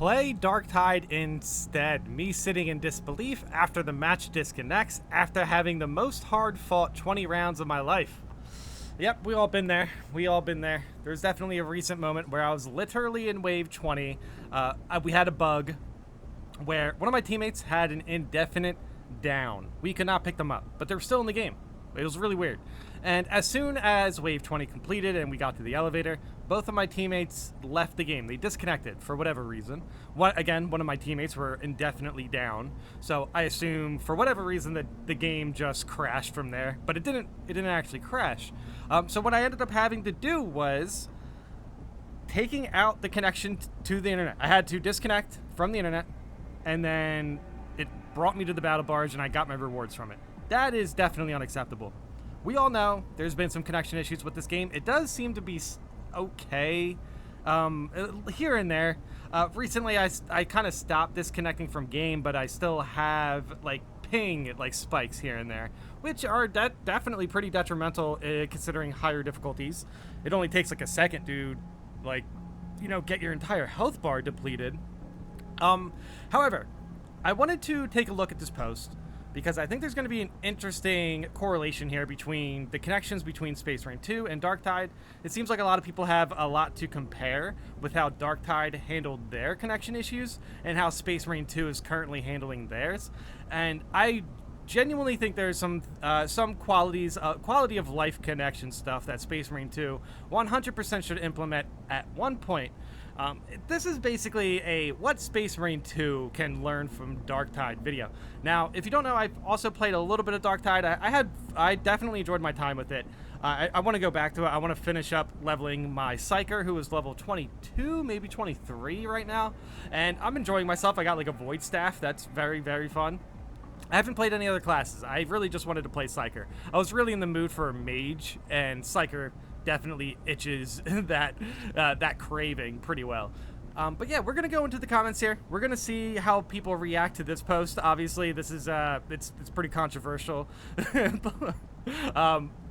play Darktide instead. Me sitting in disbelief after the match disconnects after having the most hard-fought 20 rounds of my life. Yep, we all been there. We all been there. There's definitely a recent moment where I was literally in wave 20. We had a bug where one of my teammates had an indefinite down. We could not pick them up, but they were still in the game. It was really weird. And as soon as wave 20 completed and we got to the elevator, both of my teammates left the game. They disconnected for whatever reason. One of my teammates were indefinitely down. So I assume for whatever reason that the game just crashed from there, but it didn't actually crash. So what I ended up having to do was taking out the connection to the internet. I had to disconnect from the internet, and then it brought me to the battle barge and I got my rewards from it. That is definitely unacceptable. We all know there's been some connection issues with this game. It does seem to be okay here and there. Recently, I kind of stopped disconnecting from game, but I still have like ping like spikes here and there, which are definitely pretty detrimental considering higher difficulties. It only takes like a second to get your entire health bar depleted. However, I wanted to take a look at this post because I think there's going to be an interesting correlation here between the connections between Space Marine 2 and Darktide. It seems like a lot of people have a lot to compare with how Darktide handled their connection issues and how Space Marine 2 is currently handling theirs. And I genuinely think there's some quality of life connection stuff that Space Marine 2 100% should implement at one point. This is basically a what Space Marine 2 can learn from Darktide video. Now, if you don't know, I've also played a little bit of Darktide. I definitely enjoyed my time with it. I want to go back to it. I want to finish up leveling my Psyker, who is level 22, maybe 23 right now. And I'm enjoying myself. I got like a Void Staff. That's very, very fun. I haven't played any other classes. I really just wanted to play Psyker. I was really in the mood for a Mage, and Psyker definitely itches that craving pretty well. But yeah, we're gonna go into the comments here. We're gonna see how people react to this post. Obviously, this is it's pretty controversial.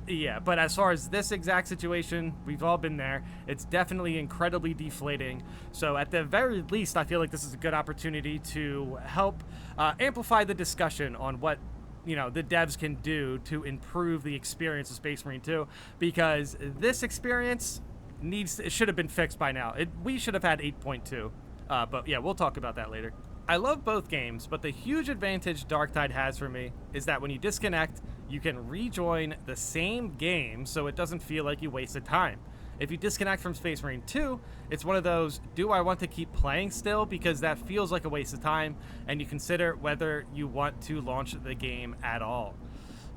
Yeah, but as far as this exact situation, we've all been there. It's definitely incredibly deflating. So at the very least, I feel like this is a good opportunity to help amplify the discussion on what the devs can do to improve the experience of Space Marine 2, because this experience should have been fixed by now. We should have had 8.2, but yeah, we'll talk about that later. I love both games, but the huge advantage Darktide has for me is that when you disconnect, you can rejoin the same game so it doesn't feel like you wasted time. If you disconnect from Space Marine 2, it's one of those, do I want to keep playing still? Because that feels like a waste of time, and you consider whether you want to launch the game at all.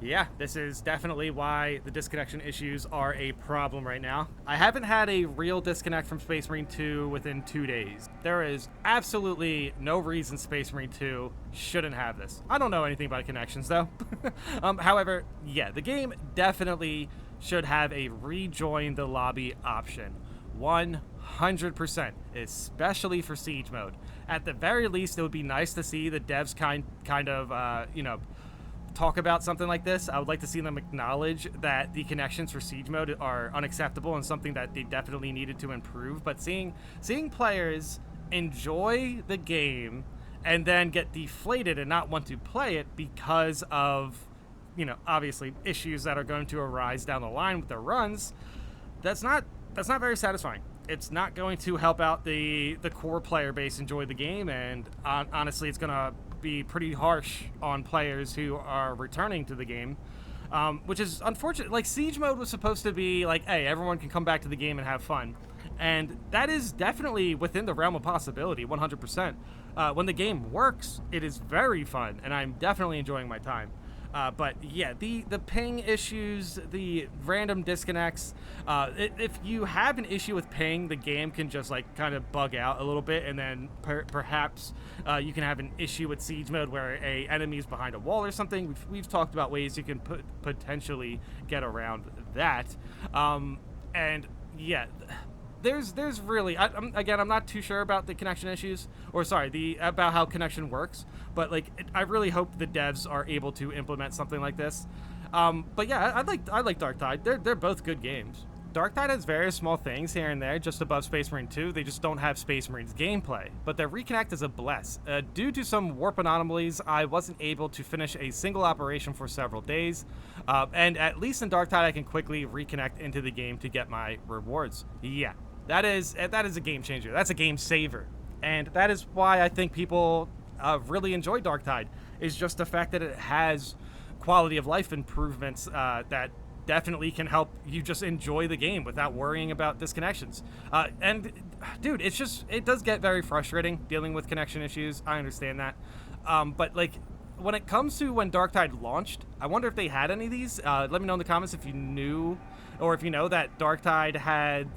Yeah, this is definitely why the disconnection issues are a problem right now. I haven't had a real disconnect from Space Marine 2 within 2 days. There is absolutely no reason Space Marine 2 shouldn't have this. I don't know anything about connections, though. However, yeah, the game definitely should have a rejoin the lobby option. 100%, especially for Siege mode. At the very least, it would be nice to see the devs kind of talk about something like this. I would like to see them acknowledge that the connections for Siege mode are unacceptable and something that they definitely needed to improve. But seeing players enjoy the game and then get deflated and not want to play it because of obviously issues that are going to arise down the line with their runs, that's not very satisfying. It's not going to help out the core player base enjoy the game, and honestly, it's going to be pretty harsh on players who are returning to the game, which is unfortunate. Like, Siege mode was supposed to be like, hey, everyone can come back to the game and have fun, and that is definitely within the realm of possibility, 100%. When the game works, it is very fun, and I'm definitely enjoying my time. But yeah, the ping issues, the random disconnects, if you have an issue with ping, the game can just kind of bug out a little bit, and then perhaps you can have an issue with Siege mode where a enemy is behind a wall or something. We've talked about ways you can potentially get around that. And yeah, there's really, I'm not too sure about the connection issues, or sorry, about how connection works, but I really hope the devs are able to implement something like this. But yeah, I like Darktide. They're both good games. Darktide has various small things here and there just above Space Marine 2. They just don't have Space Marine's gameplay. But their reconnect is a bless. Due to some warp anomalies, I wasn't able to finish a single operation for several days. And at least in Darktide, I can quickly reconnect into the game to get my rewards. Yeah, that is a game changer. That's a game saver. And that is why I think people really enjoy Darktide, is just the fact that it has quality of life improvements that definitely can help you just enjoy the game without worrying about disconnections. And dude, it does get very frustrating dealing with connection issues. I understand that. But like, when it comes to when Darktide launched, I wonder if they had any of these. Let me know in the comments if you knew, or if you know that Darktide had,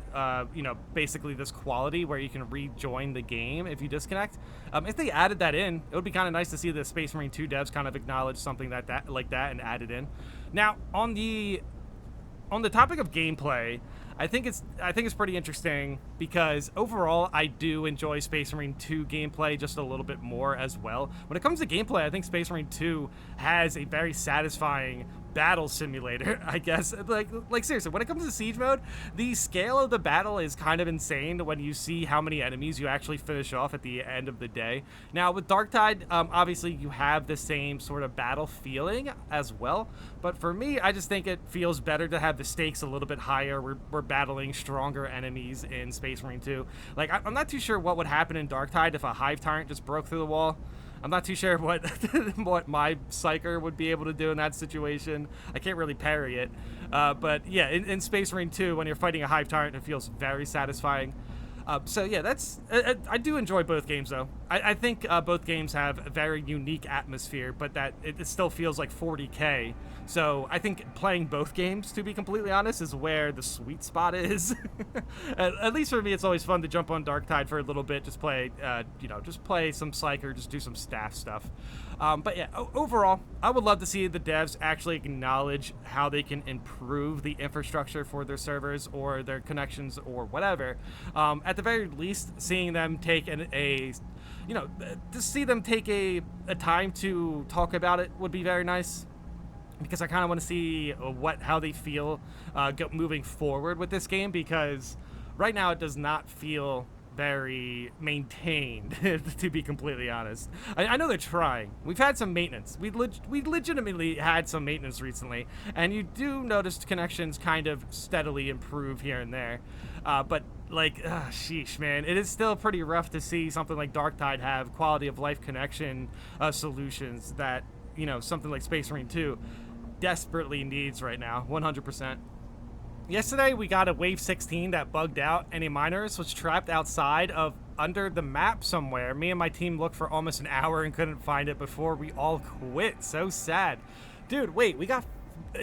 basically this quality where you can rejoin the game if you disconnect. If they added that in, it would be kind of nice to see the Space Marine 2 devs kind of acknowledge something like that and add it in. Now, on the topic of gameplay, I think it's pretty interesting because overall I do enjoy Space Marine 2 gameplay just a little bit more as well. When it comes to gameplay, I think Space Marine 2 has a very satisfying battle simulator, I guess. Like seriously, when it comes to siege mode, the scale of the battle is kind of insane when you see how many enemies you actually finish off at the end of the day. Now with Darktide, obviously you have the same sort of battle feeling as well, but for me, I just think it feels better to have the stakes a little bit higher. We're battling stronger enemies in Space Marine 2. Like, I'm not too sure what would happen in Darktide if a Hive Tyrant just broke through the wall. I'm not too sure what what my Psyker would be able to do in that situation. I can't really parry it. But yeah, in Space Marine 2, when you're fighting a Hive Tyrant, it feels very satisfying. So yeah, I do enjoy both games though. I think both games have a very unique atmosphere, but that it still feels like 40K. So I think playing both games, to be completely honest, is where the sweet spot is. At least for me, it's always fun to jump on Darktide for a little bit, just play, just play some Psyker, just do some staff stuff. But yeah, overall, I would love to see the devs actually acknowledge how they can improve the infrastructure for their servers or their connections or whatever. At the very least, seeing them take to see them take a time to talk about it would be very nice. Because I kind of want to see how they feel moving forward with this game, because right now it does not feel very maintained, to be completely honest. I know they're trying. We've had some maintenance. We legitimately had some maintenance recently, and you do notice connections kind of steadily improve here and there. But like, sheesh, man, it is still pretty rough to see something like Darktide have quality of life connection solutions that, something like Space Marine 2 desperately needs right now, 100%. Yesterday, we got a Wave 16 that bugged out, and a Miners was trapped outside of under the map somewhere. Me and my team looked for almost an hour and couldn't find it before we all quit. So sad. Dude, wait, we got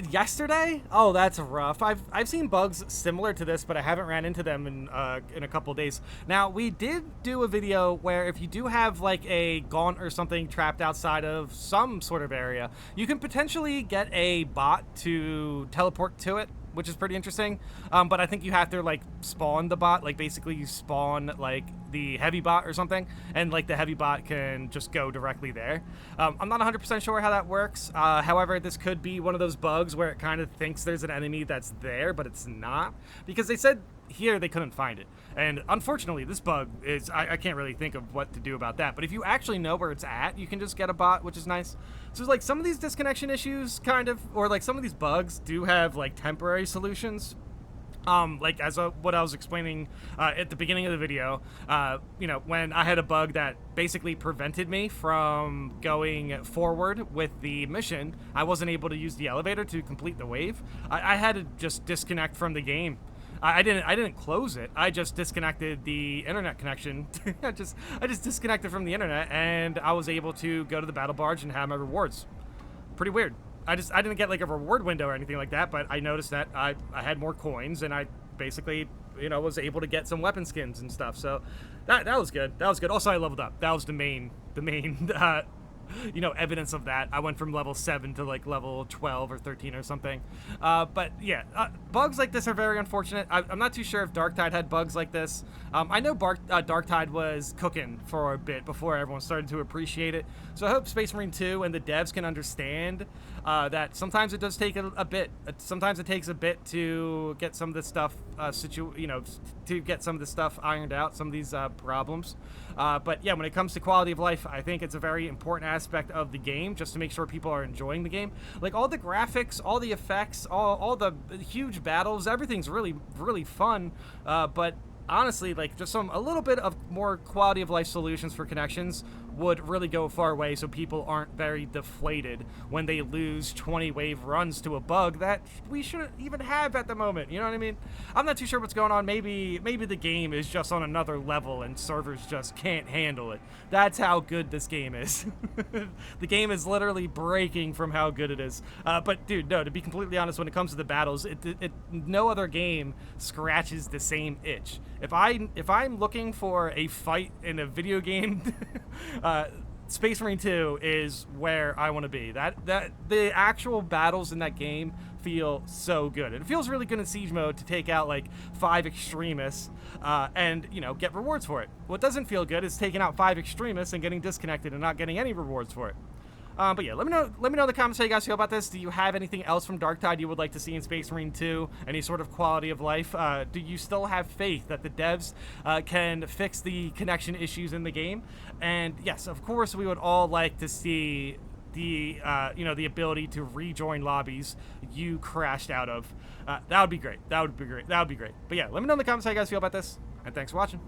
yesterday? Oh, that's rough. I've seen bugs similar to this, but I haven't ran into them in a couple days. Now, we did do a video where if you do have like a gaunt or something trapped outside of some sort of area, you can potentially get a bot to teleport to it, which is pretty interesting. But I think you have to like spawn the bot, like basically you spawn like the heavy bot or something, and like the heavy bot can just go directly there. I'm not 100% sure how that works. However, this could be one of those bugs where it kind of thinks there's an enemy that's there, but it's not, because they said here they couldn't find it. And unfortunately, this bug is, I can't really think of what to do about that. But if you actually know where it's at, you can just get a bot, which is nice. So like some of these disconnection issues kind of, or like some of these bugs do have like temporary solutions. Like what I was explaining at the beginning of the video, when I had a bug that basically prevented me from going forward with the mission, I wasn't able to use the elevator to complete the wave. I had to just disconnect from the game. I didn't close it. I just disconnected the internet connection. I just disconnected from the internet, and I was able to go to the battle barge and have my rewards. Pretty weird. I didn't get like a reward window or anything like that, but I noticed that I had more coins, and I basically, was able to get some weapon skins and stuff. So that was good. That was good. Also, I leveled up. That was the main evidence of that. I went from level 7 to like level 12 or 13 or something. But yeah, bugs like this are very unfortunate. I'm not too sure if Darktide had bugs like this. I know Darktide was cooking for a bit before everyone started to appreciate it. So I hope Space Marine 2 and the devs can understand that sometimes it does take a bit. Sometimes it takes a bit to get some of this stuff to get some of this stuff ironed out, some of these problems. But yeah, when it comes to quality of life, I think it's a very important aspect of the game, just to make sure people are enjoying the game. Like all the graphics, all the effects, all the huge battles, everything's really, really fun. But honestly, like just a little bit of more quality of life solutions for connections would really go a far way, so people aren't very deflated when they lose 20 wave runs to a bug that we shouldn't even have at the moment. You know what I mean? I'm not too sure what's going on. Maybe the game is just on another level and servers just can't handle it. That's how good this game is. The game is literally breaking from how good it is. But dude, no, to be completely honest, when it comes to the battles, no other game scratches the same itch. If I'm looking for a fight in a video game, Space Marine 2 is where I want to be. That the actual battles in that game feel so good. And it feels really good in Siege mode to take out like 5 extremists and get rewards for it. What doesn't feel good is taking out 5 extremists and getting disconnected and not getting any rewards for it. But yeah, let me know in the comments how you guys feel about this. Do you have anything else from Darktide you would like to see in Space Marine 2? Any sort of quality of life? Do you still have faith that the devs can fix the connection issues in the game? And yes, of course, we would all like to see the the ability to rejoin lobbies you crashed out of. That would be great. That would be great. But yeah, let me know in the comments how you guys feel about this. And thanks for watching.